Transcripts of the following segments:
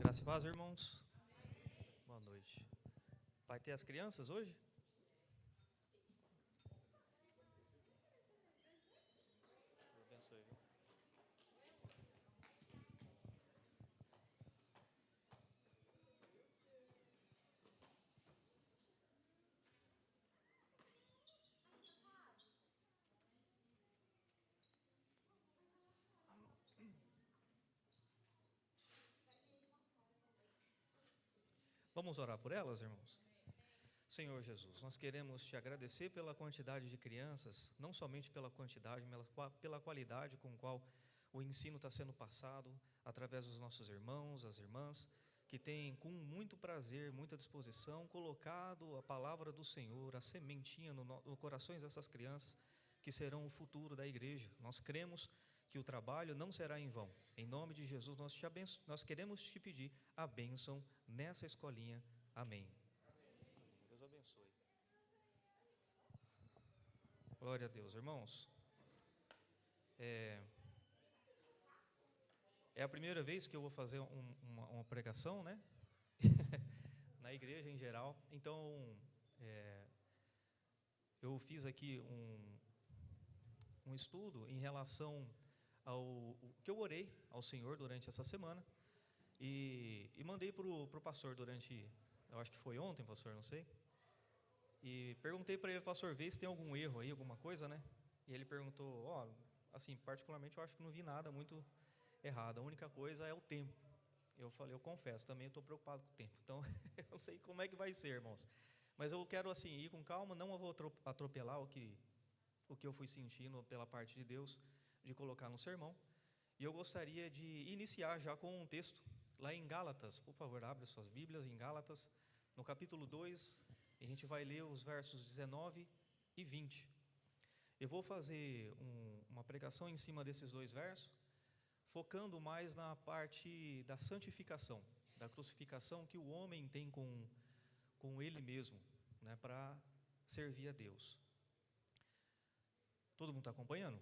Graça e paz, irmãos. Boa noite. Vai ter as crianças hoje? Deus abençoe, viu? Vamos orar por elas, irmãos? Senhor Jesus, nós queremos te agradecer pela quantidade de crianças, não somente pela quantidade, mas pela qualidade com qual o ensino está sendo passado através dos nossos irmãos, as irmãs, que têm com muito prazer, muita disposição, colocado a palavra do Senhor, a sementinha no corações dessas crianças, que serão o futuro da igreja. Nós cremos que o trabalho não será em vão. Em nome de Jesus, nós queremos te pedir a bênção nessa escolinha. Amém. Deus abençoe. Glória a Deus, irmãos. É a primeira vez que eu vou fazer uma pregação, né? Na igreja em geral. Então, eu fiz aqui um estudo em relação ao que eu orei ao Senhor durante essa semana e mandei para o pastor durante, eu acho que foi ontem, pastor, não sei. E perguntei para ele, pastor, vê se tem algum erro aí, alguma coisa, né? E ele perguntou, assim, particularmente eu acho que não vi nada muito errado, a única coisa é o tempo. Eu falei, eu confesso, também estou preocupado com o tempo, então eu não sei como é que vai ser, irmãos. Mas eu quero, assim, ir com calma, não vou atropelar o que eu fui sentindo pela parte de Deus, de colocar no sermão. E eu gostaria de iniciar já com um texto, lá em Gálatas. Por favor, abre suas Bíblias em Gálatas, no capítulo 2, e a gente vai ler os versos 19 e 20. Eu vou fazer uma pregação em cima desses dois versos, focando mais na parte da santificação, da crucificação que o homem tem com ele mesmo, né, para servir a Deus. Todo mundo está acompanhando?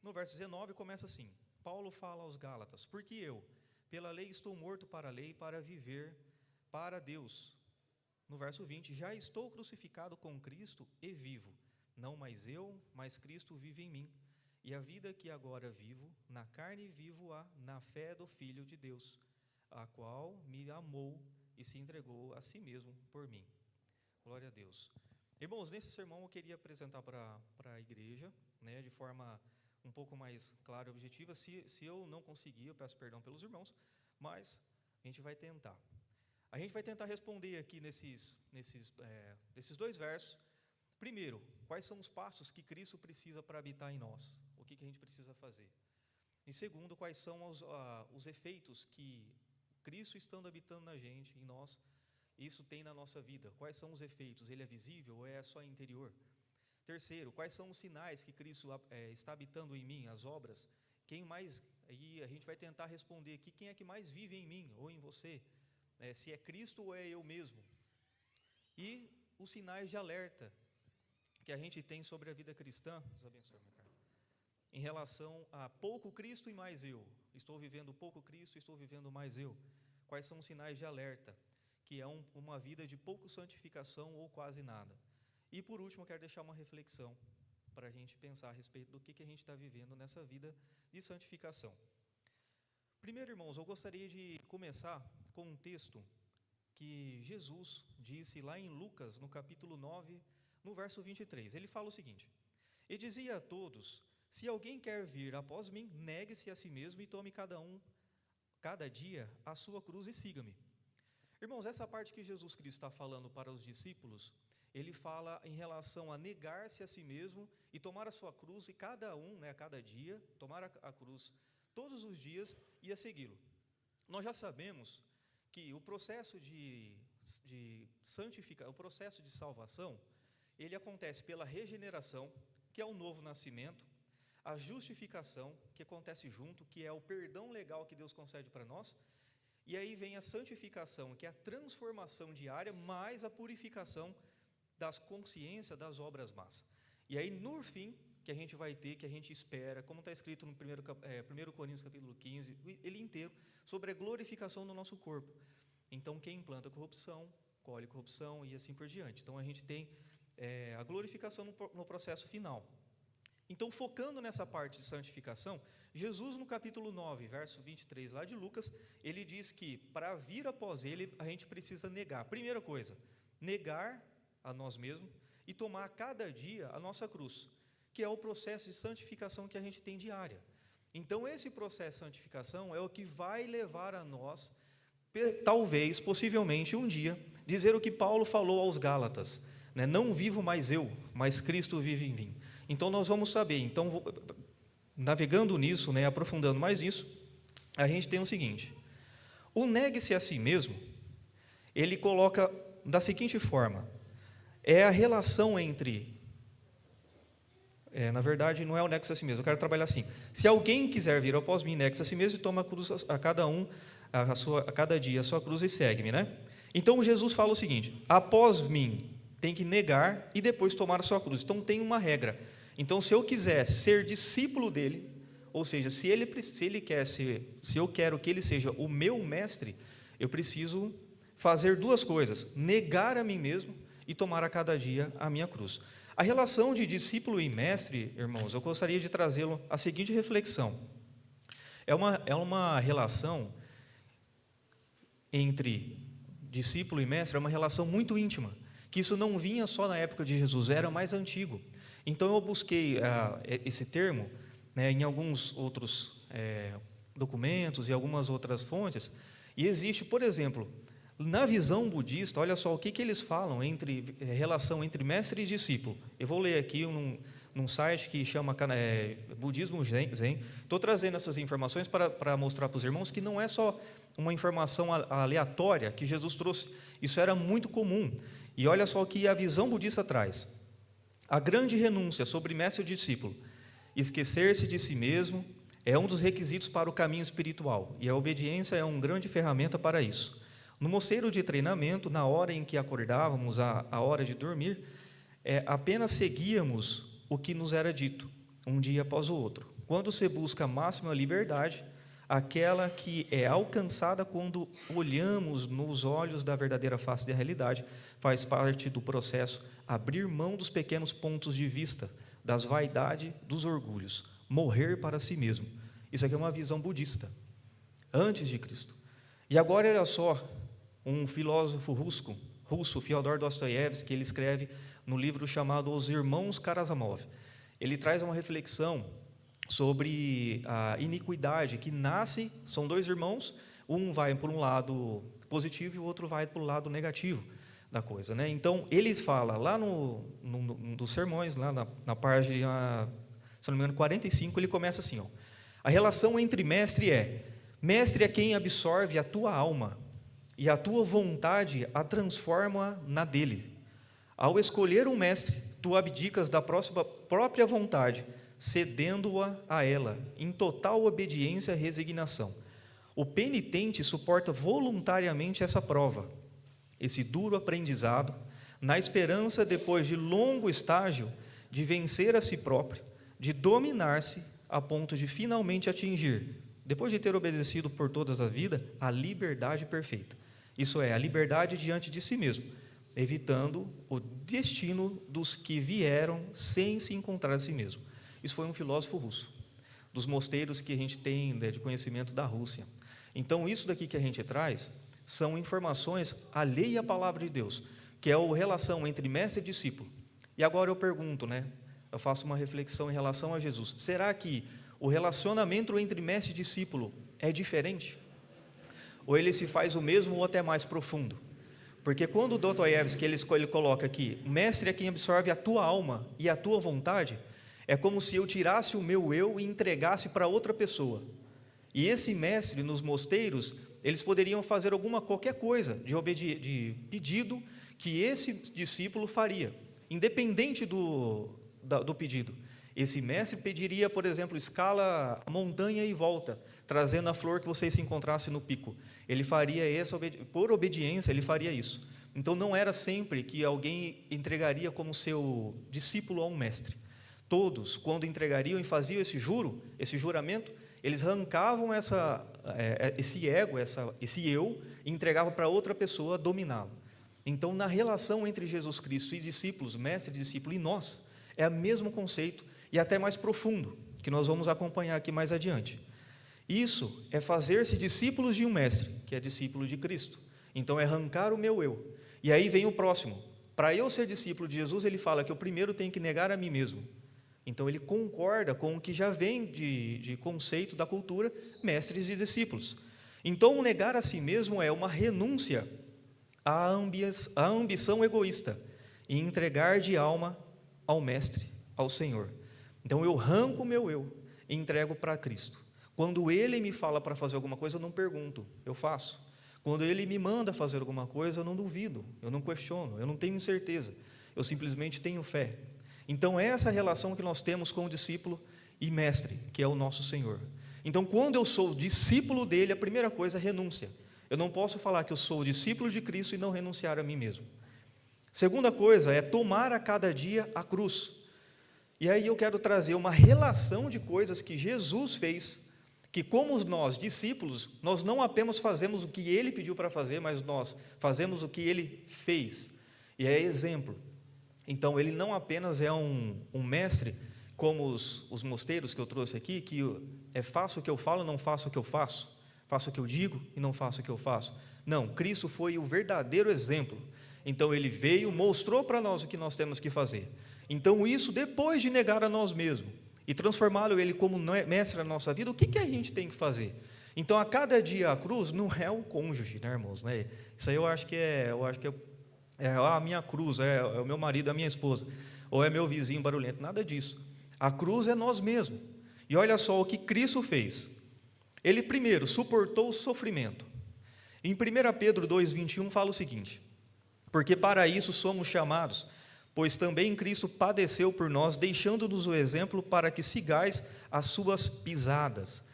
No verso 19 começa assim, Paulo fala aos Gálatas, porque eu, pela lei, estou morto para a lei, para viver para Deus. No verso 20, já estou crucificado com Cristo e vivo, não mais eu, mas Cristo vive em mim. E a vida que agora vivo, na carne vivo-a na fé do Filho de Deus, a qual me amou e se entregou a si mesmo por mim. Glória a Deus. Irmãos, nesse sermão eu queria apresentar para a igreja, né, de forma um pouco mais clara e objetiva. Se eu não conseguir, eu peço perdão pelos irmãos, mas a gente vai tentar. A gente vai tentar responder aqui nesses dois versos. Primeiro, quais são os passos que Cristo precisa para habitar em nós? O que a gente precisa fazer? E segundo, quais são os efeitos que Cristo estando habitando na gente, em nós, isso tem na nossa vida? Quais são os efeitos? Ele é visível ou é só interior? Terceiro, quais são os sinais que Cristo está habitando em mim, as obras? Quem mais, e a gente vai tentar responder aqui, quem é que mais vive em mim ou em você? Se é Cristo ou é eu mesmo? E os sinais de alerta que a gente tem sobre a vida cristã, Deus abençoe, meu caro, em relação a pouco Cristo e mais eu. Estou vivendo pouco Cristo, estou vivendo mais eu. Quais são os sinais de alerta? Que é uma vida de pouco santificação ou quase nada. E por último, eu quero deixar uma reflexão para a gente pensar a respeito do que a gente está vivendo nessa vida de santificação. Primeiro, irmãos, eu gostaria de começar com um texto que Jesus disse lá em Lucas, no capítulo 9, no verso 23. Ele fala o seguinte, e dizia a todos, se alguém quer vir após mim, negue-se a si mesmo e tome cada dia, a sua cruz e siga-me. Irmãos, essa parte que Jesus Cristo está falando para os discípulos, ele fala em relação a negar-se a si mesmo e tomar a sua cruz, e cada dia, tomar a cruz todos os dias e a segui-lo. Nós já sabemos que o processo de santificação, o processo de salvação, ele acontece pela regeneração, que é o novo nascimento, a justificação, que acontece junto, que é o perdão legal que Deus concede para nós, e aí vem a santificação, que é a transformação diária, mais a purificação das consciências das obras más. E aí, no fim, que a gente vai ter, que a gente espera, como está escrito no 1 Coríntios capítulo 15, ele inteiro, sobre a glorificação do nosso corpo. Então, quem planta corrupção, colhe corrupção e assim por diante. Então, a gente tem a glorificação no processo final. Então, focando nessa parte de santificação, Jesus, no capítulo 9, verso 23, lá de Lucas, ele diz que, para vir após ele, a gente precisa negar. Primeira coisa, negar a nós mesmos e tomar a cada dia a nossa cruz, que é o processo de santificação que a gente tem diária. Então, esse processo de santificação é o que vai levar a nós, talvez, possivelmente, um dia, dizer o que Paulo falou aos Gálatas, né? Não vivo mais eu, mas Cristo vive em mim. Então, nós vamos saber. Então, navegando nisso, né, aprofundando mais nisso, a gente tem o seguinte: o negue-se a si mesmo, ele coloca da seguinte forma: é a relação entre, na verdade, não é o negue-se a si mesmo, eu quero trabalhar assim: se alguém quiser vir após mim, negue-se a si mesmo e toma a cruz a cada a cada dia a sua cruz e segue-me, né? Então, Jesus fala o seguinte: após mim, tem que negar e depois tomar a sua cruz. Então, tem uma regra. Então, se eu quiser ser discípulo dele, ou seja, se ele quer ser, se eu quero que ele seja o meu mestre, eu preciso fazer duas coisas: negar a mim mesmo e tomar a cada dia a minha cruz. A relação de discípulo e mestre, irmãos, eu gostaria de trazê-lo à seguinte reflexão. É uma relação entre discípulo e mestre, é uma relação muito íntima, que isso não vinha só na época de Jesus, era mais antigo. Então, eu busquei esse termo, né, em alguns outros documentos e algumas outras fontes, e existe, por exemplo, na visão budista, olha só o que eles falam entre relação entre mestre e discípulo. Eu vou ler aqui num site que chama Budismo Zen. Estou trazendo essas informações para mostrar para os irmãos que não é só uma informação aleatória que Jesus trouxe, isso era muito comum. E olha só o que a visão budista traz: a grande renúncia sobre mestre e discípulo. Esquecer-se de si mesmo é um dos requisitos para o caminho espiritual, e a obediência é uma grande ferramenta para isso. No mosteiro de treinamento, na hora em que acordávamos, a hora de dormir, apenas seguíamos o que nos era dito, um dia após o outro. Quando se busca a máxima liberdade, aquela que é alcançada quando olhamos nos olhos da verdadeira face da realidade, faz parte do processo abrir mão dos pequenos pontos de vista, das vaidades, dos orgulhos, morrer para si mesmo. Isso aqui é uma visão budista, antes de Cristo. E agora, olha só, um filósofo russo, Fyodor Dostoiévski, ele escreve no livro chamado Os Irmãos Karamazov. Ele traz uma reflexão sobre a iniquidade que nasce, são dois irmãos, um vai para um lado positivo e o outro vai para o lado negativo da coisa, né? Então, ele fala lá dos sermões, lá na página, se não me engano, 45, ele começa assim, ó: a relação entre mestre é quem absorve a tua alma, e a tua vontade a transforma na dele. Ao escolher um mestre, tu abdicas da própria vontade, cedendo-a a ela, em total obediência e resignação. O penitente suporta voluntariamente essa prova, esse duro aprendizado, na esperança, depois de longo estágio, de vencer a si próprio, de dominar-se a ponto de finalmente atingir, depois de ter obedecido por toda a vida, a liberdade perfeita. Isso é, a liberdade diante de si mesmo, evitando o destino dos que vieram sem se encontrar a si mesmo. Isso foi um filósofo russo, dos mosteiros que a gente tem de conhecimento da Rússia. Então, isso daqui que a gente traz são informações alheias à palavra de Deus, que é a relação entre mestre e discípulo. E agora eu pergunto, né? Eu faço uma reflexão em relação a Jesus. Será que o relacionamento entre mestre e discípulo é diferente? Ou ele se faz o mesmo ou até mais profundo? Porque quando o Dostoiévski ele coloca aqui, o mestre é quem absorve a tua alma e a tua vontade, é como se eu tirasse o meu eu e entregasse para outra pessoa. E esse mestre, nos mosteiros, eles poderiam fazer qualquer coisa de pedido que esse discípulo faria, independente do pedido. Esse mestre pediria, por exemplo, escala a montanha e volta, trazendo a flor que você se encontrasse no pico. Ele faria isso, por obediência, ele faria isso. Então, não era sempre que alguém entregaria como seu discípulo a um mestre. todos, quando entregariam e faziam esse juramento, eles arrancavam esse ego, esse eu, e entregavam para outra pessoa dominá-lo. Então, na relação entre Jesus Cristo e discípulos, mestre e discípulo, e nós, é o mesmo conceito, e até mais profundo, que nós vamos acompanhar aqui mais adiante. Isso é fazer-se discípulos de um mestre, que é discípulo de Cristo. Então, é arrancar o meu eu. E aí vem o próximo. Para eu ser discípulo de Jesus, ele fala que eu primeiro tenho que negar a mim mesmo. Então, ele concorda com o que já vem de conceito da cultura, mestres e discípulos. Então, negar a si mesmo é uma renúncia à ambição egoísta e entregar de alma ao mestre, ao Senhor. Então, eu arranco o meu eu e entrego para Cristo. Quando Ele me fala para fazer alguma coisa, eu não pergunto, eu faço. Quando Ele me manda fazer alguma coisa, eu não duvido, eu não questiono, eu não tenho incerteza, eu simplesmente tenho fé. Então, essa é a relação que nós temos com o discípulo e mestre, que é o nosso Senhor. Então, quando eu sou discípulo dele, a primeira coisa é renúncia. Eu não posso falar que eu sou discípulo de Cristo e não renunciar a mim mesmo. Segunda coisa é tomar a cada dia a cruz. E aí eu quero trazer uma relação de coisas que Jesus fez, que como nós, discípulos, nós não apenas fazemos o que Ele pediu para fazer, mas nós fazemos o que Ele fez. E é exemplo. Então, Ele não apenas é um mestre, como os mosteiros que eu trouxe aqui, que faço o que eu falo, não faço o que eu faço. Faço o que eu digo e não faço o que eu faço. Não, Cristo foi o verdadeiro exemplo. Então, Ele veio, mostrou para nós o que nós temos que fazer. Então, isso depois de negar a nós mesmos e transformá-lo Ele como mestre da nossa vida, o que a gente tem que fazer? Então, a cada dia a cruz não é o cônjuge, né, irmãos? Né? Isso aí eu acho que é a minha cruz, é o meu marido, a minha esposa, ou é meu vizinho barulhento, nada disso. A cruz é nós mesmos. E olha só o que Cristo fez. Ele primeiro suportou o sofrimento. Em 1 Pedro 2,21 fala o seguinte: porque para isso somos chamados, pois também Cristo padeceu por nós, deixando-nos o exemplo para que sigais as suas pisadas.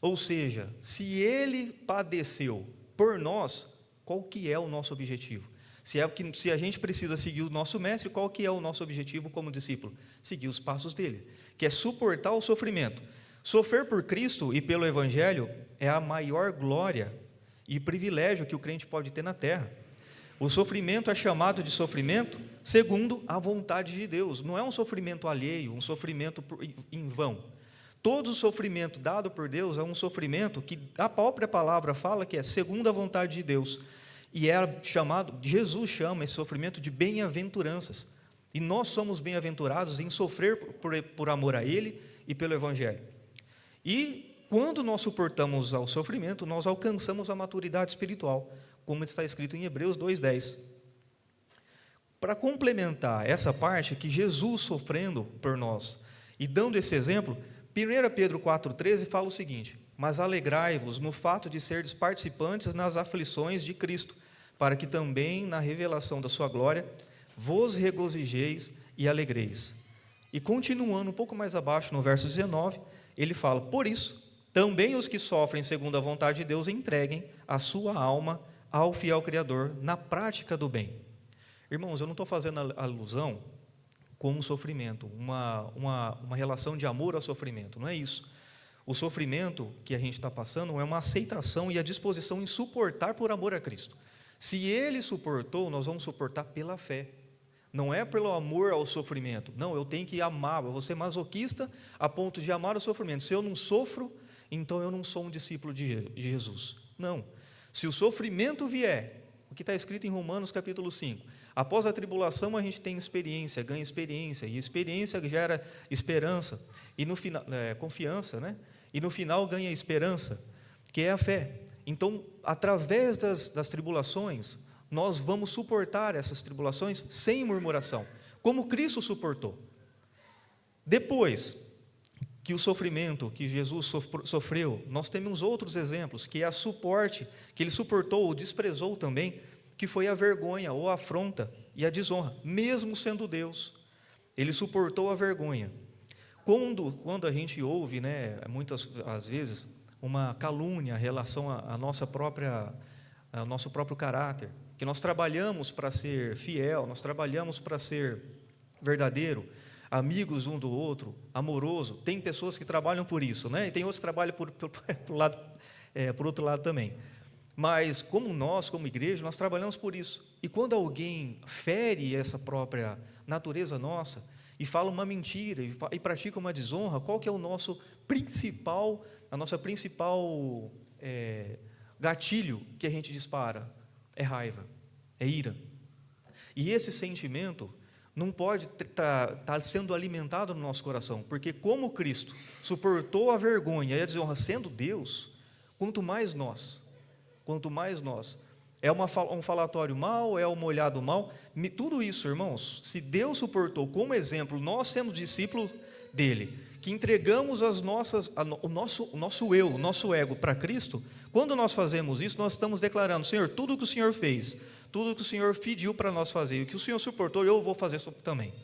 Ou seja, se Ele padeceu por nós, qual que é o nosso objetivo? Se a gente precisa seguir o nosso mestre, qual que é o nosso objetivo como discípulo? Seguir os passos dele, que é suportar o sofrimento. Sofrer por Cristo e pelo Evangelho é a maior glória e privilégio que o crente pode ter na terra. O sofrimento é chamado de sofrimento segundo a vontade de Deus. Não é um sofrimento alheio, um sofrimento em vão. Todo sofrimento dado por Deus é um sofrimento que a própria palavra fala que é segundo a vontade de Deus. E Jesus chama esse sofrimento de bem-aventuranças. E nós somos bem-aventurados em sofrer por amor a Ele e pelo Evangelho. E quando nós suportamos ao sofrimento, nós alcançamos a maturidade espiritual, como está escrito em Hebreus 2,10. Para complementar essa parte, que Jesus sofrendo por nós e dando esse exemplo, 1 Pedro 4,13 fala o seguinte: mas alegrai-vos no fato de serdes participantes nas aflições de Cristo, para que também na revelação da sua glória vos regozijeis e alegreis. E continuando um pouco mais abaixo, no verso 19, ele fala: por isso, também os que sofrem segundo a vontade de Deus entreguem a sua alma ao fiel Criador na prática do bem. Irmãos, eu não estou fazendo alusão com um sofrimento, uma relação de amor ao sofrimento, não é isso. O sofrimento que a gente está passando é uma aceitação e a disposição em suportar por amor a Cristo. Se Ele suportou, nós vamos suportar pela fé. Não é pelo amor ao sofrimento. Não, eu tenho que amar. Eu vou ser masoquista a ponto de amar o sofrimento. Se eu não sofro, então eu não sou um discípulo de Jesus. Não. Se o sofrimento vier, o que está escrito em Romanos capítulo 5, após a tribulação a gente tem experiência, ganha experiência, e experiência gera esperança, e no final, confiança, né? E no final ganha esperança, que é a fé. Então, através das tribulações, nós vamos suportar essas tribulações sem murmuração, como Cristo suportou. Depois que o sofrimento que Jesus sofreu, nós temos outros exemplos, que é a suporte, que Ele suportou ou desprezou também, que foi a vergonha ou a afronta e a desonra, mesmo sendo Deus. Ele suportou a vergonha. Quando a gente ouve, né, muitas às vezes, uma calúnia em relação ao nosso próprio caráter, que nós trabalhamos para ser fiel, nós trabalhamos para ser verdadeiro, amigos um do outro, amoroso. Tem pessoas que trabalham por isso, né? E tem outros que trabalham por outro lado também. Mas como nós, como igreja, nós trabalhamos por isso. E quando alguém fere essa própria natureza nossa e fala uma mentira e pratica uma desonra, qual que é a nossa principal gatilho que a gente dispara? É raiva, é ira. E esse sentimento não pode estar sendo alimentado no nosso coração, porque como Cristo suportou a vergonha e a desonra sendo Deus, quanto mais nós, é um falatório mau, é um olhado mau, tudo isso, irmãos, se Deus suportou como exemplo, nós sendo discípulos dele, que entregamos o nosso eu, o nosso ego para Cristo, quando nós fazemos isso, nós estamos declarando: Senhor, tudo que o Senhor fez, tudo que o Senhor pediu para nós fazer, o que o Senhor suportou, eu vou fazer também.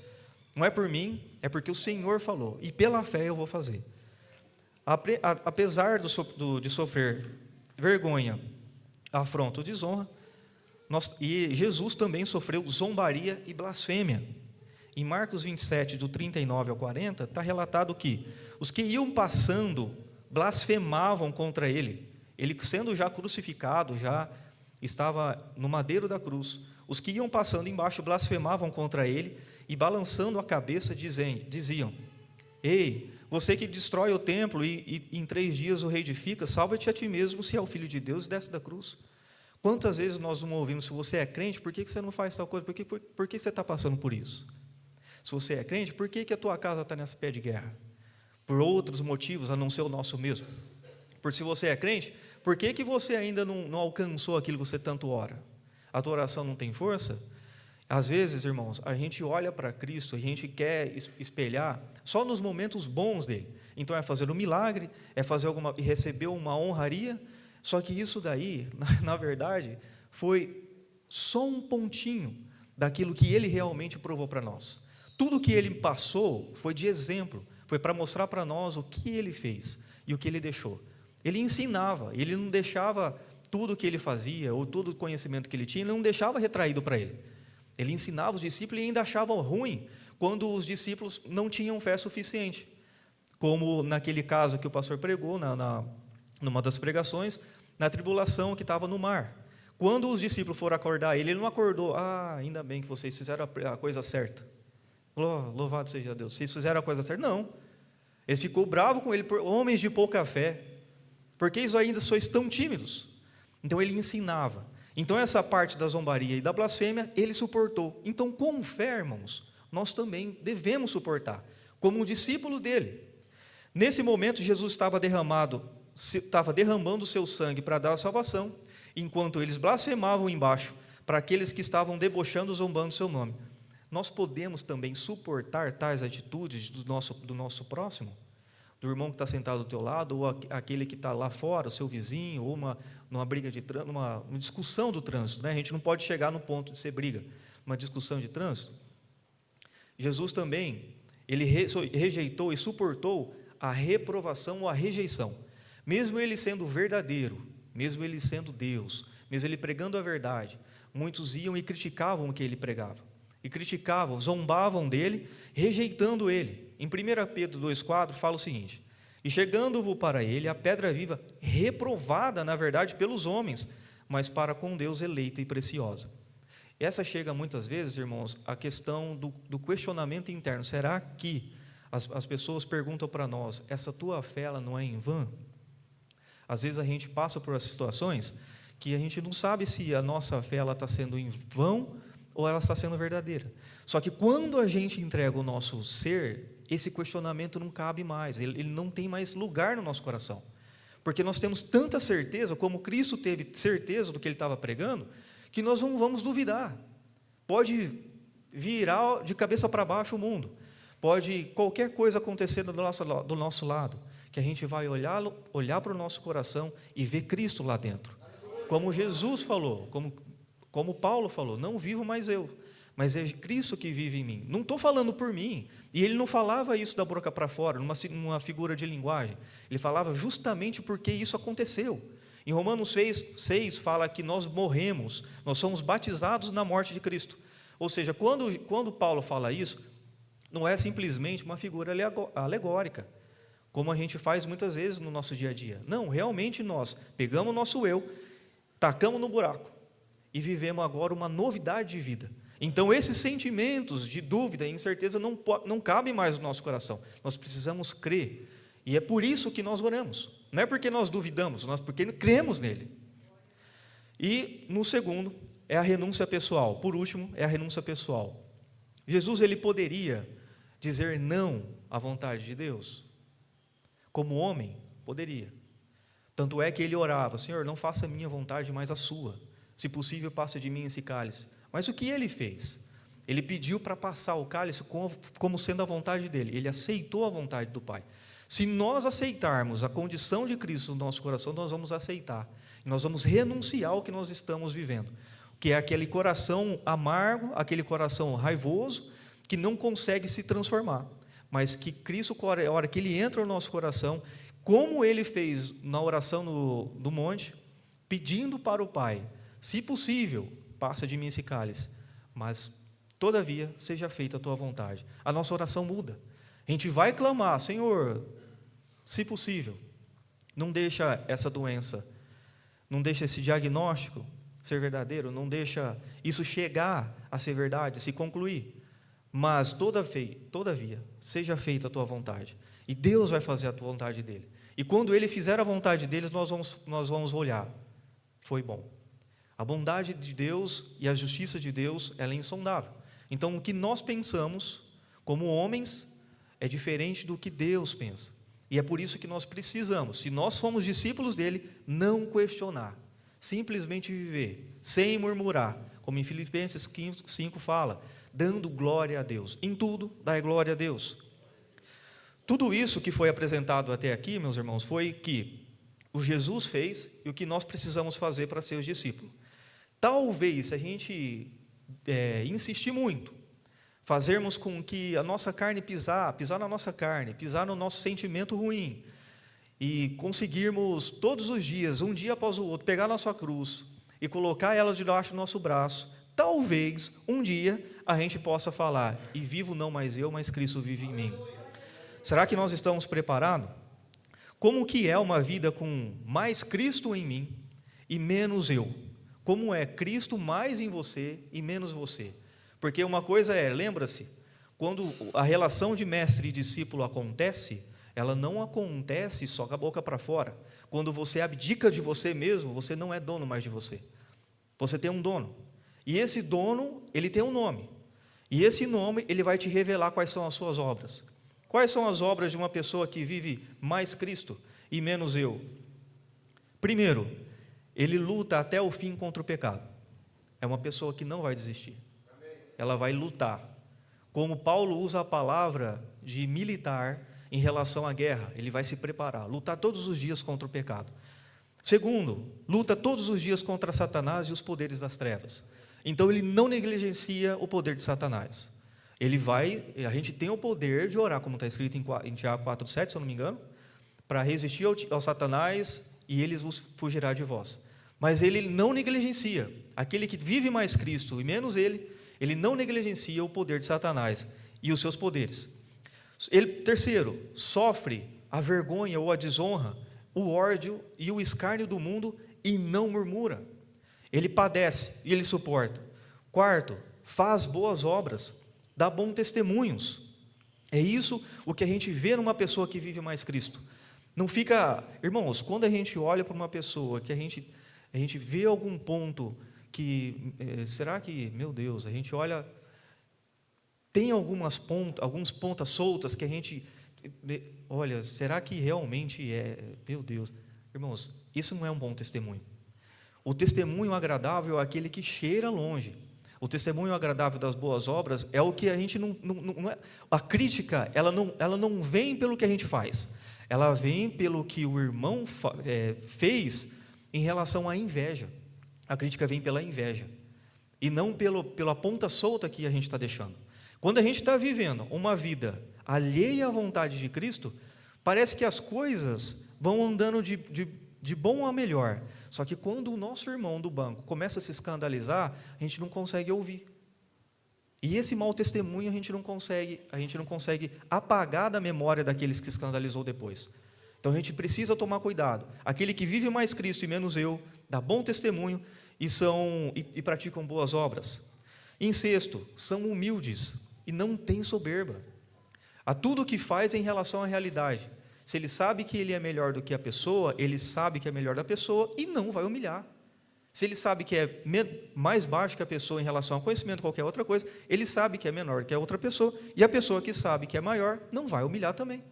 Não é por mim, é porque o Senhor falou, e pela fé eu vou fazer. Apesar de sofrer vergonha, afronta ou desonra, e Jesus também sofreu zombaria e blasfêmia. Em Marcos 27, do 39 ao 40, está relatado que os que iam passando blasfemavam contra ele sendo já crucificado, já estava no madeiro da cruz. Os que iam passando embaixo blasfemavam contra ele e, balançando a cabeça, diziam: Ei, você que destrói o templo e em 3 dias o reedifica, salva-te a ti mesmo, se é o Filho de Deus, e desce da cruz. Quantas vezes nós não ouvimos: se você é crente, por que você não faz tal coisa? Por que você está passando por isso? Se você é crente, por que a tua casa está nessa pé de guerra? Por outros motivos, a não ser o nosso mesmo. Por se você é crente, por que você ainda não alcançou aquilo que você tanto ora? A tua oração não tem força? Às vezes, irmãos, a gente olha para Cristo, a gente quer espelhar só nos momentos bons dele. Então é fazer um milagre, é receber uma honraria. Só que isso daí, na verdade, foi só um pontinho daquilo que ele realmente provou para nós. Tudo que ele passou foi de exemplo, foi para mostrar para nós o que ele fez e o que ele deixou. Ele ensinava, ele não deixava tudo o que ele fazia, ou todo o conhecimento que ele tinha, ele não deixava retraído para ele. Ele ensinava os discípulos e ainda achava ruim quando os discípulos não tinham fé suficiente. Como naquele caso que o pastor pregou, numa das pregações, na tribulação que estava no mar. Quando os discípulos foram acordar ele não acordou: ainda bem que vocês fizeram a coisa certa. Louvado seja Deus, vocês fizeram a coisa certa. Não, eles ficou bravo com ele, por homens de pouca fé, porque isso ainda sois tão tímidos. Então ele ensinava. Então essa parte da zombaria e da blasfêmia, ele suportou. Então, com fé, irmãos, nós também devemos suportar, como um discípulo dele. Nesse momento, Jesus estava derramando o seu sangue para dar a salvação, enquanto eles blasfemavam embaixo, para aqueles que estavam debochando, zombando o seu nome. Nós podemos também suportar tais atitudes do nosso próximo? Do irmão que está sentado do teu lado, ou aquele que está lá fora, o seu vizinho, ou numa briga de trânsito, uma discussão do trânsito, né? A gente não pode chegar no ponto de ser briga, uma discussão de trânsito. Jesus também, ele rejeitou e suportou a reprovação ou a rejeição, mesmo ele sendo verdadeiro, mesmo ele sendo Deus, mesmo ele pregando a verdade. Muitos iam e criticavam o que ele pregava, e criticavam, zombavam dele, rejeitando ele. Em 1 Pedro 2,4 fala o seguinte: E chegando-vos para ele a pedra viva, reprovada na verdade pelos homens, mas para com Deus eleita e preciosa. Essa chega muitas vezes, irmãos, a questão do questionamento interno. Será que as pessoas perguntam para nós: essa tua fé, ela não é em vão? Às vezes a gente passa por situações que a gente não sabe se a nossa fé está sendo em vão ou ela está sendo verdadeira. Só que quando a gente entrega o nosso ser, esse questionamento não cabe mais, ele não tem mais lugar no nosso coração, porque nós temos tanta certeza, como Cristo teve certeza do que ele estava pregando, que nós não vamos duvidar. Pode virar de cabeça para baixo o mundo, pode qualquer coisa acontecer do nosso lado, que a gente vai olhar para o nosso coração e ver Cristo lá dentro, como Jesus falou, como Paulo falou: não vivo mais eu, mas é Cristo que vive em mim. Não estou falando por mim. E ele não falava isso da boca para fora, numa figura de linguagem. Ele falava justamente porque isso aconteceu. Em Romanos 6 fala que nós morremos, nós somos batizados na morte de Cristo. Ou seja, quando Paulo fala isso, Não é simplesmente uma figura alegórica, como a gente faz muitas vezes no nosso dia a dia. Não, realmente nós pegamos o nosso eu, tacamos no buraco e vivemos agora uma novidade de vida. Então, esses sentimentos de dúvida e incerteza não cabem mais no nosso coração. Nós precisamos crer. E é por isso que nós oramos. Não é porque nós duvidamos, nós porque cremos nele. E, no segundo, é a renúncia pessoal. Por último, é a renúncia pessoal. Jesus, ele poderia dizer não à vontade de Deus? Como homem, poderia. Tanto é que ele orava: Senhor, não faça a minha vontade, mas a sua. Se possível, passe de mim esse cálice. Mas o que ele fez? Ele pediu para passar o cálice como sendo a vontade dele. Ele aceitou a vontade do Pai. Se nós aceitarmos a condição de Cristo no nosso coração, nós vamos aceitar. Nós vamos renunciar ao que nós estamos vivendo, que é aquele coração amargo, aquele coração raivoso, que não consegue se transformar. Mas que Cristo, a hora que Ele entra no nosso coração, como Ele fez na oração do monte, pedindo para o Pai: se possível, passa de mim esse cálice, mas, todavia, seja feita a Tua vontade. A nossa oração muda. A gente vai clamar: Senhor, se possível, não deixa essa doença, não deixa esse diagnóstico ser verdadeiro, não deixa isso chegar a ser verdade, se concluir. Mas, todavia, seja feita a Tua vontade. E Deus vai fazer a Tua vontade dEle. E quando Ele fizer a vontade dEle, nós vamos olhar: foi bom. A bondade de Deus e a justiça de Deus, ela é insondável. Então, o que nós pensamos como homens é diferente do que Deus pensa. E é por isso que nós precisamos, se nós somos discípulos dEle, não questionar. Simplesmente viver, sem murmurar. Como em Filipenses 5 fala: dando glória a Deus. Em tudo, dai glória a Deus. Tudo isso que foi apresentado até aqui, meus irmãos, foi que o Jesus fez e o que nós precisamos fazer para ser os discípulos. Talvez, se a gente insistir muito, fazermos com que a nossa carne pisar na nossa carne, pisar no nosso sentimento ruim, e conseguirmos todos os dias, um dia após o outro, pegar a nossa cruz e colocar ela debaixo do nosso braço, talvez um dia a gente possa falar: e vivo não mais eu, mas Cristo vive em mim. Será que nós estamos preparados? Como que é uma vida com mais Cristo em mim e menos eu? Como é Cristo mais em você e menos você? Porque uma coisa lembra-se, quando a relação de mestre e discípulo acontece, ela não acontece só com a boca para fora. Quando você abdica de você mesmo, você não é dono mais de você. Você tem um dono. E esse dono, ele tem um nome. E esse nome, ele vai te revelar quais são as suas obras. Quais são as obras de uma pessoa que vive mais Cristo e menos eu? Primeiro, ele luta até o fim contra o pecado. É uma pessoa que não vai desistir. Ela vai lutar. Como Paulo usa a palavra de militar em relação à guerra, ele vai se preparar, lutar todos os dias contra o pecado. Segundo, luta todos os dias contra Satanás e os poderes das trevas. Então ele não negligencia o poder de Satanás. A gente tem o poder de orar, como está escrito em Tiago 4,7, se eu não me engano, para resistir ao Satanás e ele vos fugirá de vós. Mas ele não negligencia. Aquele que vive mais Cristo e menos ele não negligencia o poder de Satanás e os seus poderes. Terceiro, sofre a vergonha ou a desonra, o ódio e o escárnio do mundo e não murmura. Ele padece e ele suporta. Quarto, faz boas obras, dá bons testemunhos. É isso o que a gente vê numa pessoa que vive mais Cristo. Não fica, irmãos, quando a gente olha para uma pessoa que a gente vê algum ponto que, será que, meu Deus, a gente olha, tem alguns pontas soltas que a gente, olha, será que realmente meu Deus, irmãos, isso não é um bom testemunho. O testemunho agradável é aquele que cheira longe. O testemunho agradável das boas obras é o que a gente não é. A crítica, ela não vem pelo que a gente faz. Ela vem pelo que o irmão fez em relação à inveja. A crítica vem pela inveja. E não pela ponta solta que a gente está deixando. Quando a gente está vivendo uma vida alheia à vontade de Cristo, parece que as coisas vão andando de bom a melhor. Só que quando o nosso irmão do banco começa a se escandalizar, a gente não consegue ouvir. E esse mau testemunho a gente não consegue apagar da memória daqueles que escandalizou depois. Então a gente precisa tomar cuidado. Aquele que vive mais Cristo e menos eu, dá bom testemunho e praticam boas obras. Em sexto, são humildes e não têm soberba. A tudo o que faz em relação à realidade. Se ele sabe que ele é melhor do que a pessoa, ele sabe que é melhor da pessoa e não vai humilhar. Se ele sabe que é mais baixo que a pessoa em relação ao conhecimento ou qualquer outra coisa, ele sabe que é menor que a outra pessoa, e a pessoa que sabe que é maior, não vai humilhar também.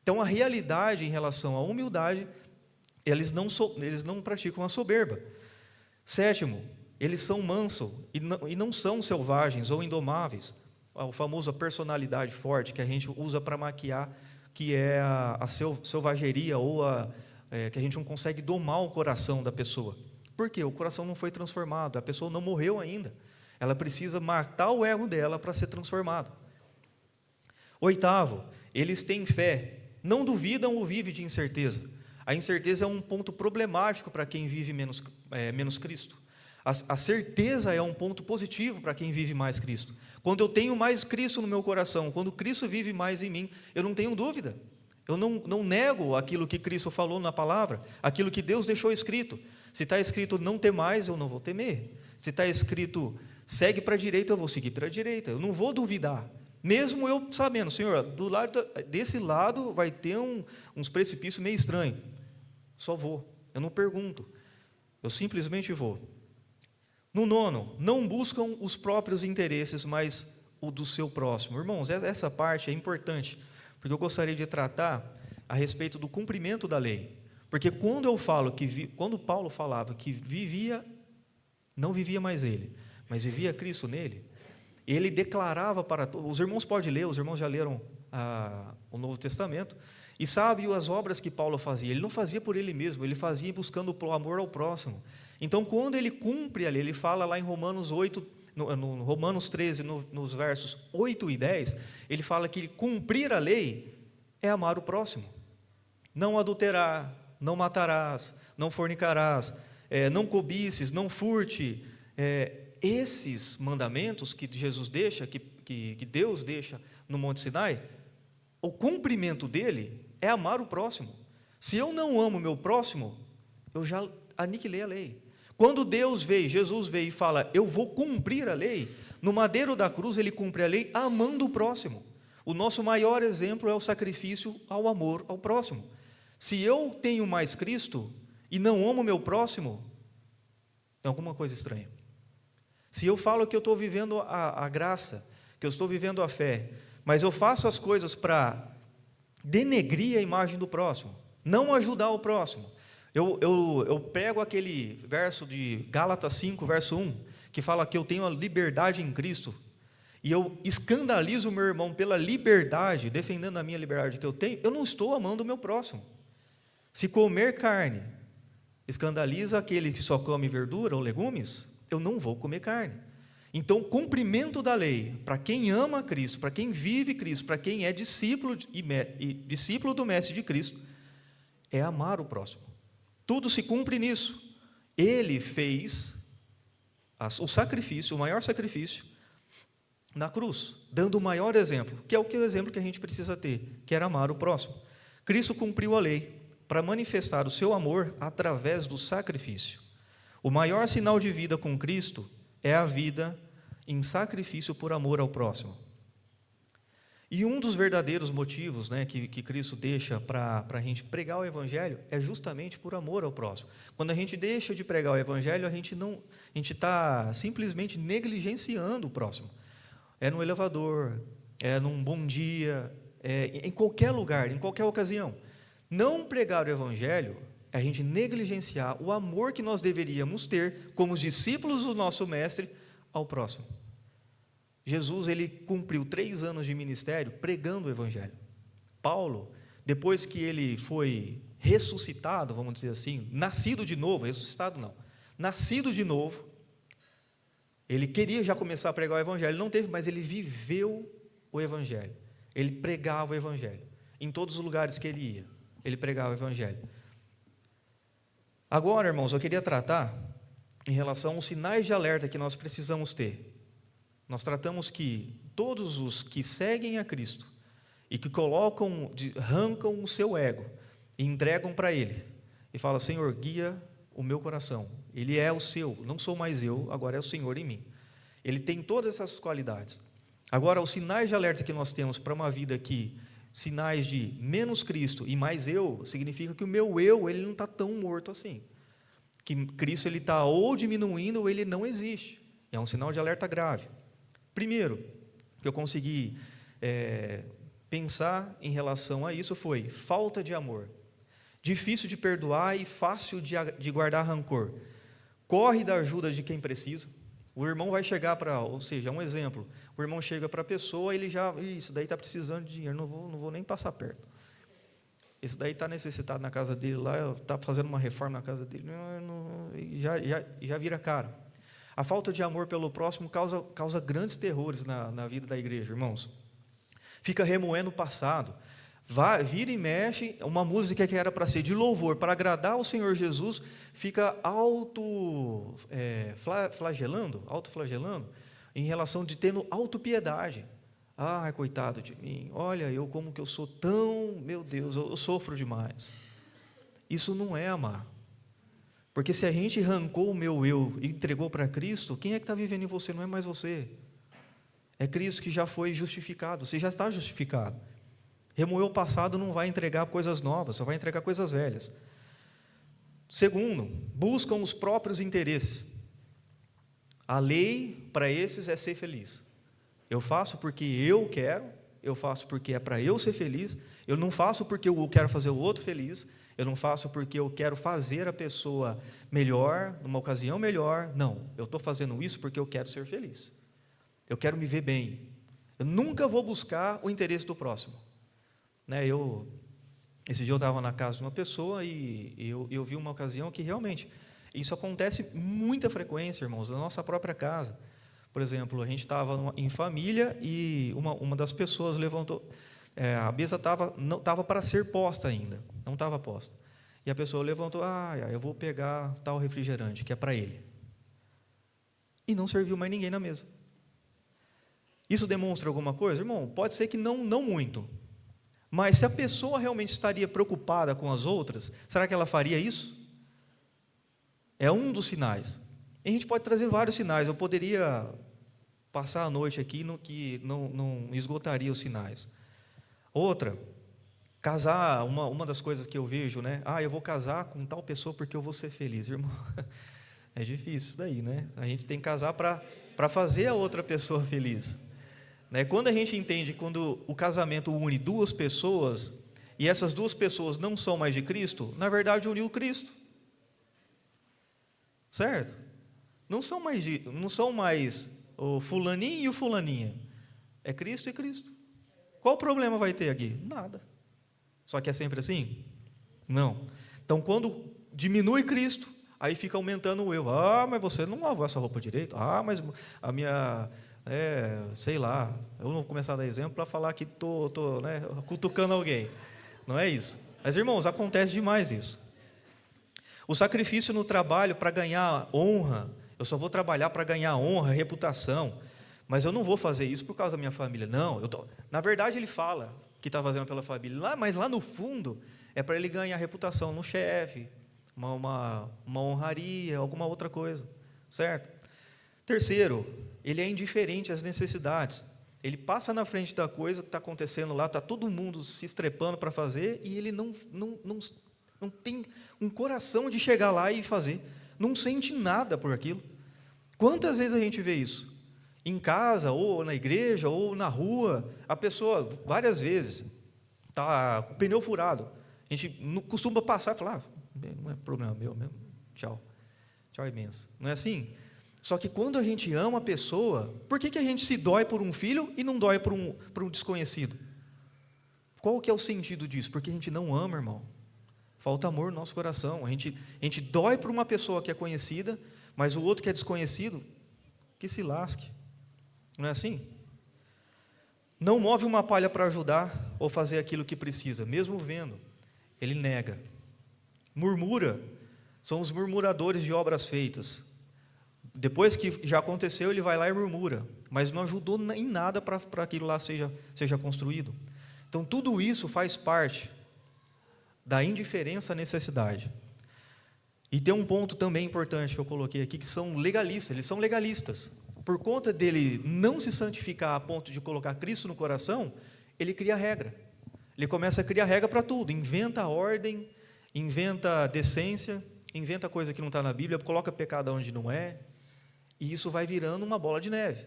Então, a realidade em relação à humildade, eles não praticam a soberba. Sétimo, eles são mansos e não são selvagens ou indomáveis. O famoso personalidade forte que a gente usa para maquiar, que é a selvageria ou que a gente não consegue domar o coração da pessoa. Por quê? O coração não foi transformado, a pessoa não morreu ainda. Ela precisa matar o ego dela para ser transformado. Oitavo, eles têm fé, não duvidam ou vivem de incerteza. A incerteza é um ponto problemático para quem vive menos Cristo. A certeza é um ponto positivo para quem vive mais Cristo. Quando eu tenho mais Cristo no meu coração, quando Cristo vive mais em mim, eu não tenho dúvida. Eu não nego aquilo que Cristo falou na palavra, aquilo que Deus deixou escrito. Se está escrito não temais, eu não vou temer. Se está escrito segue para a direita, eu vou seguir para a direita. Eu não vou duvidar. Mesmo eu sabendo, Senhor, desse lado vai ter uns precipícios meio estranhos. Só vou. Eu não pergunto. Eu simplesmente vou. No nono, não buscam os próprios interesses, mas o do seu próximo. Irmãos, essa parte é importante, porque eu gostaria de tratar a respeito do cumprimento da lei. Porque quando Paulo falava que não vivia mais ele, mas vivia Cristo nele, ele declarava para todos. Os irmãos podem ler, os irmãos já leram o Novo Testamento, e sabem as obras que Paulo fazia. Ele não fazia por ele mesmo, ele fazia buscando o amor ao próximo. Então, quando ele cumpre ali, ele fala lá em Romanos 8, no Romanos 13, nos versos 8 e 10, ele fala que cumprir a lei é amar o próximo. Não adulterar, não matarás, não fornicarás, não cobices, não furte. Esses mandamentos que Jesus deixa, que Deus deixa no Monte Sinai, o cumprimento dele é amar o próximo. Se eu não amo o meu próximo, eu já aniquilei a lei. Quando Jesus veio e fala, eu vou cumprir a lei, no madeiro da cruz ele cumpre a lei amando o próximo. O nosso maior exemplo é o sacrifício ao amor ao próximo. Se eu tenho mais Cristo e não amo o meu próximo, tem alguma coisa estranha. Se eu falo que eu estou vivendo a graça, que eu estou vivendo a fé, mas eu faço as coisas para denegrir a imagem do próximo, não ajudar o próximo. Eu pego aquele verso de Gálatas 5, verso 1, que fala que eu tenho a liberdade em Cristo, e eu escandalizo o meu irmão pela liberdade, defendendo a minha liberdade que eu tenho, eu não estou amando o meu próximo. Se comer carne escandaliza aquele que só come verdura ou legumes, eu não vou comer carne. Então, o cumprimento da lei, para quem ama Cristo, para quem vive Cristo, para quem é discípulo do Mestre de Cristo, é amar o próximo. Tudo se cumpre nisso. Ele fez o sacrifício, o maior sacrifício, na cruz, dando o maior exemplo, que é o exemplo que a gente precisa ter, que era amar o próximo. Cristo cumpriu a lei para manifestar o seu amor através do sacrifício. O maior sinal de vida com Cristo é a vida em sacrifício por amor ao próximo. E um dos verdadeiros motivos, que Cristo deixa para a gente pregar o Evangelho é justamente por amor ao próximo. Quando a gente deixa de pregar o Evangelho, a gente está simplesmente negligenciando o próximo. É no elevador, é num bom dia, em qualquer lugar, em qualquer ocasião. Não pregar o Evangelho é a gente negligenciar o amor que nós deveríamos ter como os discípulos do nosso Mestre ao próximo. Jesus, ele cumpriu 3 anos de ministério pregando o Evangelho. Paulo, depois que ele foi ressuscitado, vamos dizer assim, nascido de novo, ressuscitado não, nascido de novo, ele queria já começar a pregar o Evangelho, não teve, mas ele viveu o Evangelho, ele pregava o Evangelho, em todos os lugares que ele ia, ele pregava o Evangelho. Agora, irmãos, eu queria tratar em relação aos sinais de alerta que nós precisamos ter. nós tratamos que todos os que seguem a Cristo e que arrancam o seu ego e entregam para Ele, e falam: Senhor, guia o meu coração, Ele é o seu, não sou mais eu, agora é o Senhor em mim. Ele tem todas essas qualidades. Agora, os sinais de alerta que nós temos para uma vida aqui, sinais de menos Cristo e mais eu, significa que o meu eu, ele não está tão morto assim. Que Cristo está ou diminuindo ou ele não existe. É um sinal de alerta grave. Primeiro, que eu consegui pensar em relação a isso foi falta de amor. Difícil de perdoar e fácil de guardar rancor. Corre da ajuda de quem precisa. O irmão vai chegar ou seja, um exemplo, o irmão chega para a pessoa, ele já, isso daí está precisando de dinheiro, não vou nem passar perto. Esse daí está necessitado na casa dele, lá está fazendo uma reforma na casa dele, já vira cara. A falta de amor pelo próximo causa grandes terrores na vida da igreja, irmãos. Fica remoendo o passado. Vira e mexe, uma música que era para ser de louvor, para agradar ao Senhor Jesus, fica autoflagelando em relação de tendo autopiedade. Ah, coitado de mim, olha eu como que eu sou tão, meu Deus, eu sofro demais. Isso não é amar. Porque se a gente arrancou o meu eu e entregou para Cristo, quem é que está vivendo em você? Não é mais você. É Cristo que já foi justificado, você já está justificado. Remoer o passado não vai entregar coisas novas, só vai entregar coisas velhas. Segundo, buscam os próprios interesses. A lei para esses é ser feliz. Eu faço porque eu quero, eu faço porque é para eu ser feliz, eu não faço porque eu quero fazer o outro feliz, eu não faço porque eu quero fazer a pessoa melhor, numa ocasião melhor. Não, eu estou fazendo isso porque eu quero ser feliz. Eu quero me ver bem. Eu nunca vou buscar o interesse do próximo. Esse dia eu estava na casa de uma pessoa e eu vi uma ocasião que realmente isso acontece muita frequência, irmãos, na nossa própria casa. Por exemplo, a gente estava em família e uma das pessoas levantou, a mesa não estava para ser posta ainda, não estava posta. E a pessoa levantou: eu vou pegar tal refrigerante, que é para ele. E não serviu mais ninguém na mesa. Isso demonstra alguma coisa? Irmão, pode ser que não muito. Mas se a pessoa realmente estaria preocupada com as outras, será que ela faria isso? É um dos sinais. E a gente pode trazer vários sinais. Eu poderia passar a noite aqui no que não esgotaria os sinais. Outra, casar, uma das coisas que eu vejo, eu vou casar com tal pessoa porque eu vou ser feliz. Irmão, é difícil isso daí, A gente tem que casar para fazer a outra pessoa feliz. Quando a gente entende, quando o casamento une duas pessoas, e essas duas pessoas não são mais de Cristo, na verdade uniu Cristo. Certo? Não são mais o fulaninho e o fulaninha. É Cristo e Cristo. Qual o problema vai ter aqui? Nada. Só que é sempre assim? Não. Então, quando diminui Cristo, aí fica aumentando o eu. Mas você não lavou essa roupa direito. Mas a minha... sei lá, eu não vou começar a dar exemplo para falar que estou cutucando alguém. Não é isso. Mas, irmãos, acontece demais isso. O sacrifício no trabalho para ganhar honra, eu só vou trabalhar para ganhar honra, reputação, mas eu não vou fazer isso por causa da minha família. Não, na verdade ele fala que está fazendo pela família, mas lá no fundo é para ele ganhar reputação no chefe, uma honraria, alguma outra coisa, certo? Terceiro, ele é indiferente às necessidades. Ele passa na frente da coisa que está acontecendo lá, está todo mundo se estrepando para fazer, e ele não tem um coração de chegar lá e fazer. Não sente nada por aquilo. Quantas vezes a gente vê isso? Em casa, ou na igreja, ou na rua, a pessoa, várias vezes, está com o pneu furado. A gente não costuma passar e falar: não é problema meu mesmo, tchau imenso. Não é assim? Só que quando a gente ama a pessoa, por que a gente se dói por um filho e não dói por um desconhecido? Qual que é o sentido disso? Porque a gente não ama, irmão. Falta amor no nosso coração. A gente dói por uma pessoa que é conhecida, mas o outro que é desconhecido, que se lasque. Não é assim? Não move uma palha para ajudar ou fazer aquilo que precisa, mesmo vendo. Ele nega. Murmura. São os murmuradores de obras feitas. Depois que já aconteceu, ele vai lá e murmura. mas não ajudou em nada para aquilo lá seja construído. Então, tudo isso faz parte da indiferença à necessidade. E tem um ponto também importante que eu coloquei aqui, que são legalistas, eles são legalistas. Por conta dele não se santificar a ponto de colocar Cristo no coração, ele cria regra. Ele começa a criar regra para tudo, inventa ordem, inventa decência, inventa coisa que não está na Bíblia, coloca pecado onde não é, e isso vai virando uma bola de neve.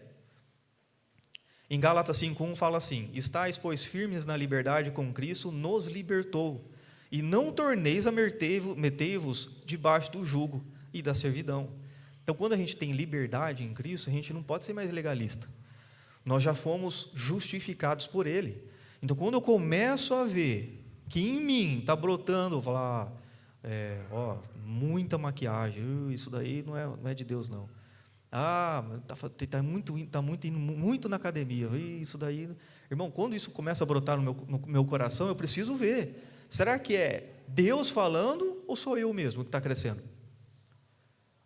Em Gálatas 5:1 fala assim: estáis, pois, firmes na liberdade com Cristo, nos libertou, e não torneis a meter-vos debaixo do jugo e da servidão. Então, quando a gente tem liberdade em Cristo, a gente não pode ser mais legalista. Nós já fomos justificados por Ele. Então, quando eu começo a ver que em mim está brotando, falar, muita maquiagem, isso daí não é de Deus, não. Está indo muito na academia, isso daí. Irmão, quando isso começa a brotar no meu coração, eu preciso ver. Será que é Deus falando ou sou eu mesmo que está crescendo?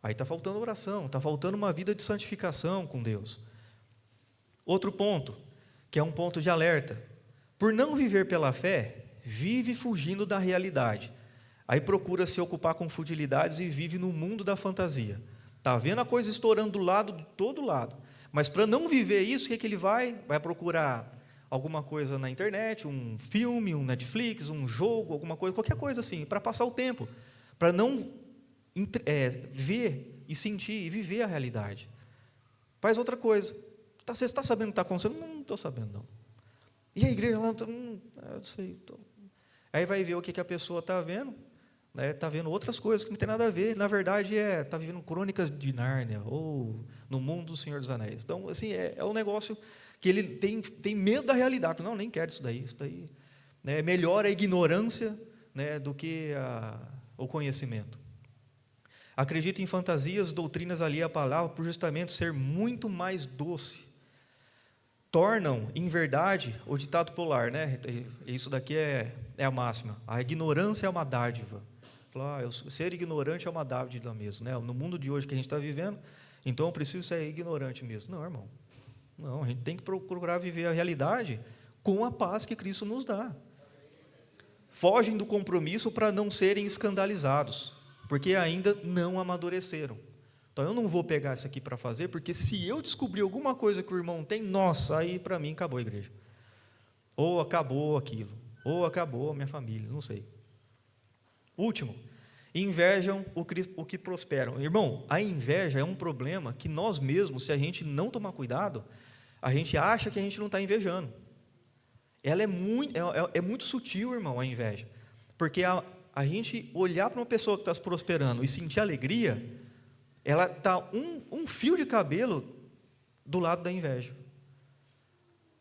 Aí está faltando oração, está faltando uma vida de santificação com Deus. Outro ponto, que é um ponto de alerta. Por não viver pela fé, vive fugindo da realidade. Aí procura se ocupar com futilidades e vive no mundo da fantasia. Está vendo a coisa estourando de todo lado. Mas para não viver isso, o que ele vai? Vai procurar alguma coisa na internet, um filme, um Netflix, um jogo, alguma coisa, qualquer coisa assim, para passar o tempo. Para não ver e sentir e viver a realidade. Faz outra coisa. Você está sabendo o que está acontecendo? Não estou sabendo, não. E a igreja lá? Eu sei. Aí vai ver o que a pessoa está vendo. Está vendo outras coisas que não tem nada a ver. Na verdade, está vivendo crônicas de Nárnia ou no mundo do Senhor dos Anéis. Então, assim, é um negócio que ele tem medo da realidade. Não, nem quero isso daí. Isso daí, né, melhor a ignorância, né, do que o conhecimento. Acredita em fantasias, doutrinas ali à palavra, por justamente ser muito mais doce. Tornam, em verdade, o ditado popular, né? Isso daqui é a máxima. A ignorância é uma dádiva. Ser ignorante é uma dádiva mesmo, né? No mundo de hoje que a gente está vivendo, então eu preciso ser ignorante mesmo. Não, irmão. Não, a gente tem que procurar viver a realidade com a paz que Cristo nos dá. Fogem do compromisso para não serem escandalizados, porque ainda não amadureceram. Então, eu não vou pegar isso aqui para fazer, porque se eu descobrir alguma coisa que o irmão tem, nossa, aí para mim acabou a igreja. Ou acabou aquilo, ou acabou a minha família, não sei. Último, invejam o que prosperam. Irmão, a inveja é um problema que nós mesmos, se a gente não tomar cuidado, a gente acha que a gente não está invejando. Ela é muito sutil, irmão, a inveja. Porque a gente olhar para uma pessoa que está prosperando e sentir alegria, ela está um fio de cabelo do lado da inveja.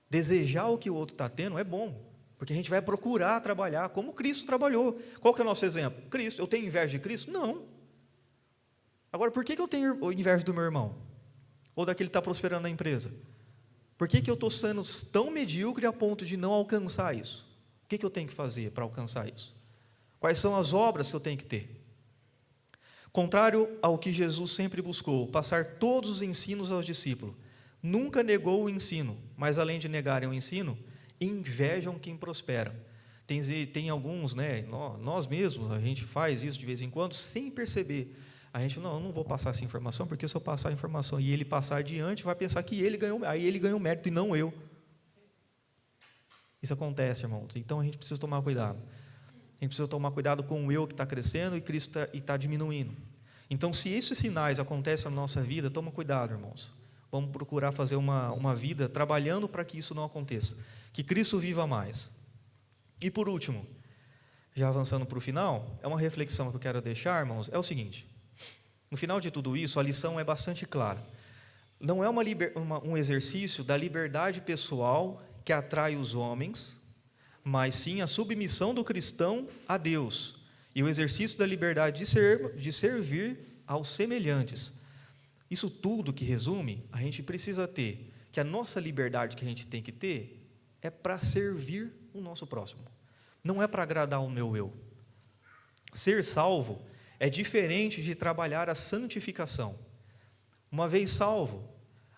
Desejar o que o outro está tendo é bom, porque a gente vai procurar trabalhar como Cristo trabalhou. Qual que é o nosso exemplo? Cristo. Eu tenho inveja de Cristo? Não. Agora, por que eu tenho inveja do meu irmão? Ou daquele que está prosperando na empresa? Por que eu estou sendo tão medíocre a ponto de não alcançar isso? O que eu tenho que fazer para alcançar isso? Quais são as obras que eu tenho que ter? Contrário ao que Jesus sempre buscou, passar todos os ensinos aos discípulos, nunca negou o ensino, mas além de negarem o ensino, invejam quem prospera. Tem alguns, né, nós mesmos, a gente faz isso de vez em quando, sem perceber. A gente, eu não vou passar essa informação, porque se eu passar a informação e ele passar adiante, vai pensar que ele ganhou mérito e não eu. Isso acontece, irmãos. Então a gente precisa tomar cuidado. A gente precisa tomar cuidado com o eu que está crescendo e Cristo está diminuindo. Então, se esses sinais acontecem na nossa vida, toma cuidado, irmãos. Vamos procurar fazer uma vida trabalhando para que isso não aconteça. Que Cristo viva mais. E por último, já avançando para o final, é uma reflexão que eu quero deixar, irmãos, é o seguinte. No final de tudo isso, a lição é bastante clara. Não é um exercício da liberdade pessoal que atrai os homens, mas sim a submissão do cristão a Deus e o exercício da liberdade de servir aos semelhantes. Isso tudo que resume, a gente precisa ter, que a nossa liberdade que a gente tem que ter é para servir o nosso próximo, não é para agradar o meu eu. Ser salvo é diferente de trabalhar a santificação. Uma vez salvo,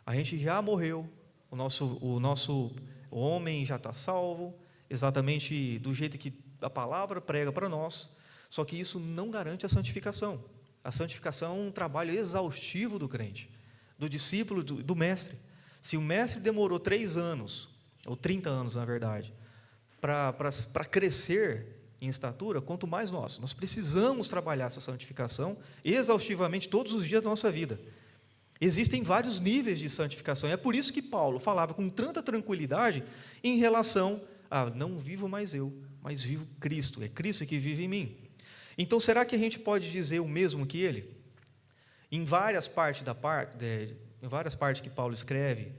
A gente já morreu, o nosso homem já está salvo, exatamente do jeito que a palavra prega para nós, só que isso não garante a santificação. A santificação é um trabalho exaustivo do crente, do discípulo, do mestre. Se o mestre demorou 3 anos, ou 30 anos na verdade, para crescer em estatura, quanto mais nós precisamos trabalhar essa santificação exaustivamente todos os dias da nossa vida. Existem vários níveis de santificação, e é por isso que Paulo falava com tanta tranquilidade em relação a não vivo mais eu, mas vivo Cristo, é Cristo que vive em mim. Então, será que a gente pode dizer o mesmo que ele? Em várias partes que Paulo escreve,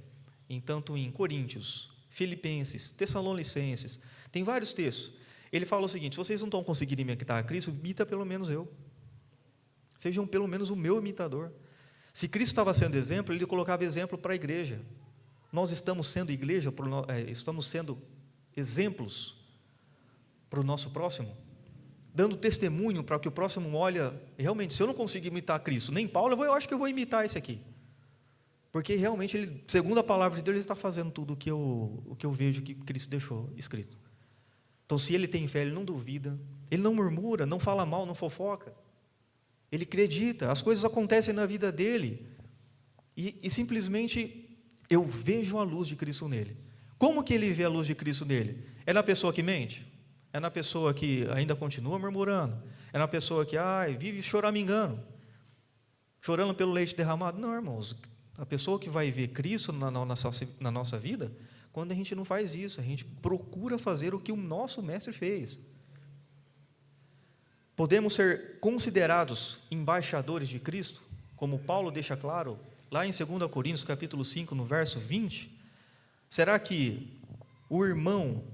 tanto em Coríntios, Filipenses, Tessalonicenses, tem vários textos. Ele fala o seguinte: se vocês não estão conseguindo imitar a Cristo, imita pelo menos eu. Sejam pelo menos o meu imitador. Se Cristo estava sendo exemplo, ele colocava exemplo para a igreja. Nós estamos sendo igreja, estamos sendo exemplos para o nosso próximo, dando testemunho para que o próximo olhe, realmente, se eu não conseguir imitar Cristo, nem Paulo, eu acho que eu vou imitar esse aqui. Porque realmente, ele, segundo a palavra de Deus, ele está fazendo tudo o que eu vejo que Cristo deixou escrito. Então, se ele tem fé, ele não duvida, ele não murmura, não fala mal, não fofoca. Ele acredita, as coisas acontecem na vida dele, e simplesmente eu vejo a luz de Cristo nele. Como que ele vê a luz de Cristo nele? É na pessoa que mente? É na pessoa que ainda continua murmurando? É na pessoa que vive choramingando, chorando pelo leite derramado? Não, irmãos, a pessoa que vai ver Cristo na nossa vida, quando a gente não faz isso, a gente procura fazer o que o nosso mestre fez. Podemos ser considerados embaixadores de Cristo, como Paulo deixa claro, lá em 2 Coríntios, capítulo 5, no verso 20. Será que o irmão,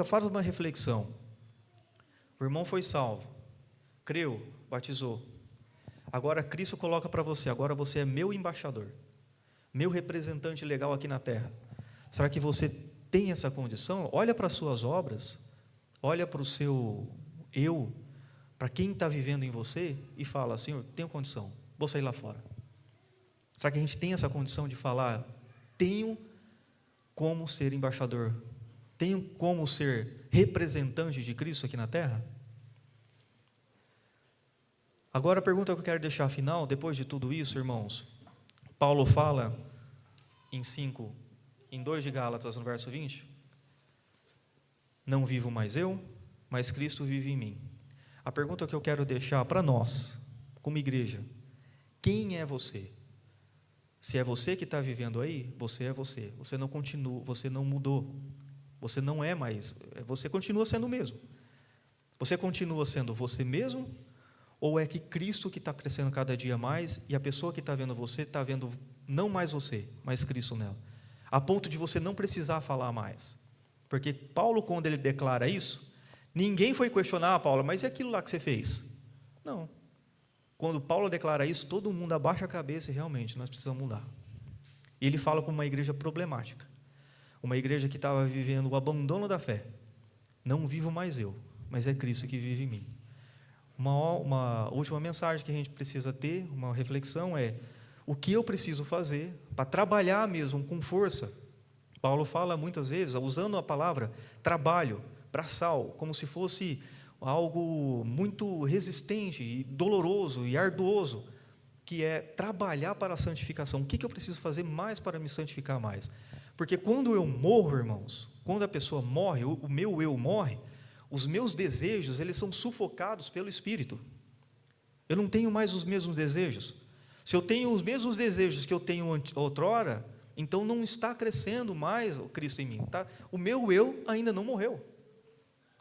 faz uma reflexão, o irmão foi salvo, creu, batizou, agora Cristo coloca para você, agora você é meu embaixador, meu representante legal aqui na terra. Será que você tem essa condição? Olha para as suas obras, olha para o seu eu, para quem está vivendo em você e fala: Senhor, tenho condição, vou sair lá fora. Será que a gente tem essa condição de falar: tenho como ser embaixador, tenho como ser representante de Cristo aqui na terra? Agora a pergunta que eu quero deixar final, depois de tudo isso, irmãos, Paulo fala em 2 de Gálatas, no verso 20, não vivo mais eu, mas Cristo vive em mim. A pergunta que eu quero deixar para nós, como igreja: quem é você? Se é você que está vivendo aí, você é você. Você não continua, você não mudou. Você não é mais, você continua sendo o mesmo. Você continua sendo você mesmo? Ou é que Cristo que está crescendo cada dia mais, e a pessoa que está vendo você, está vendo não mais você, mas Cristo nela? A ponto de você não precisar falar mais. Porque Paulo, quando ele declara isso, ninguém foi questionar: Paulo, mas e aquilo lá que você fez? Não. Quando Paulo declara isso, todo mundo abaixa a cabeça e realmente nós precisamos mudar. E ele fala com uma igreja problemática, uma igreja que estava vivendo o abandono da fé. Não vivo mais eu, mas é Cristo que vive em mim. Uma última mensagem que a gente precisa ter, uma reflexão é: o que eu preciso fazer para trabalhar mesmo com força? Paulo fala muitas vezes, usando a palavra trabalho, braçal, como se fosse algo muito resistente e doloroso e arduoso, que é trabalhar para a santificação. O que eu preciso fazer mais para me santificar mais? Porque quando eu morro, irmãos, quando a pessoa morre, o meu eu morre, os meus desejos, eles são sufocados pelo Espírito. Eu não tenho mais os mesmos desejos. Se eu tenho os mesmos desejos que eu tenho outrora, então não está crescendo mais o Cristo em mim. Tá? O meu eu ainda não morreu.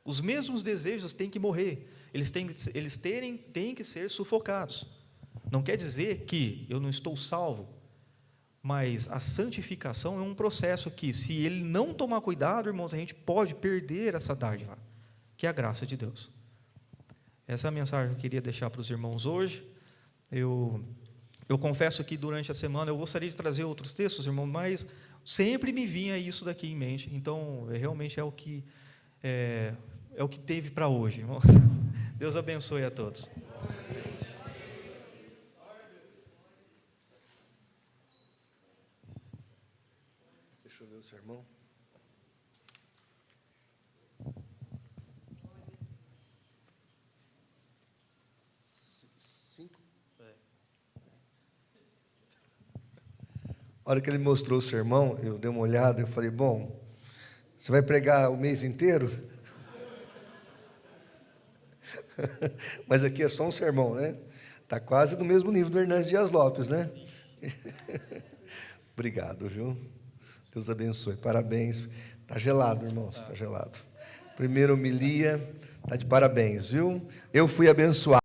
Os mesmos desejos têm que morrer. Eles têm que ser sufocados. Não quer dizer que eu não estou salvo, mas a santificação é um processo que, se ele não tomar cuidado, irmãos, a gente pode perder essa dádiva, que é a graça de Deus. Essa é a mensagem que eu queria deixar para os irmãos hoje. Eu confesso que durante a semana eu gostaria de trazer outros textos, irmão, mas sempre me vinha isso daqui em mente. Então, realmente é o que teve para hoje, irmão. Deus abençoe a todos. sermão. A hora que ele mostrou o sermão, eu dei uma olhada, eu falei, bom, você vai pregar o mês inteiro? Mas aqui é só um sermão, né? Está quase no mesmo nível do Hernandes Dias Lopes, né? Obrigado, viu? Deus abençoe. Parabéns. Está gelado, irmãos, está gelado. Primeira homilia, está de parabéns, viu? Eu fui abençoado.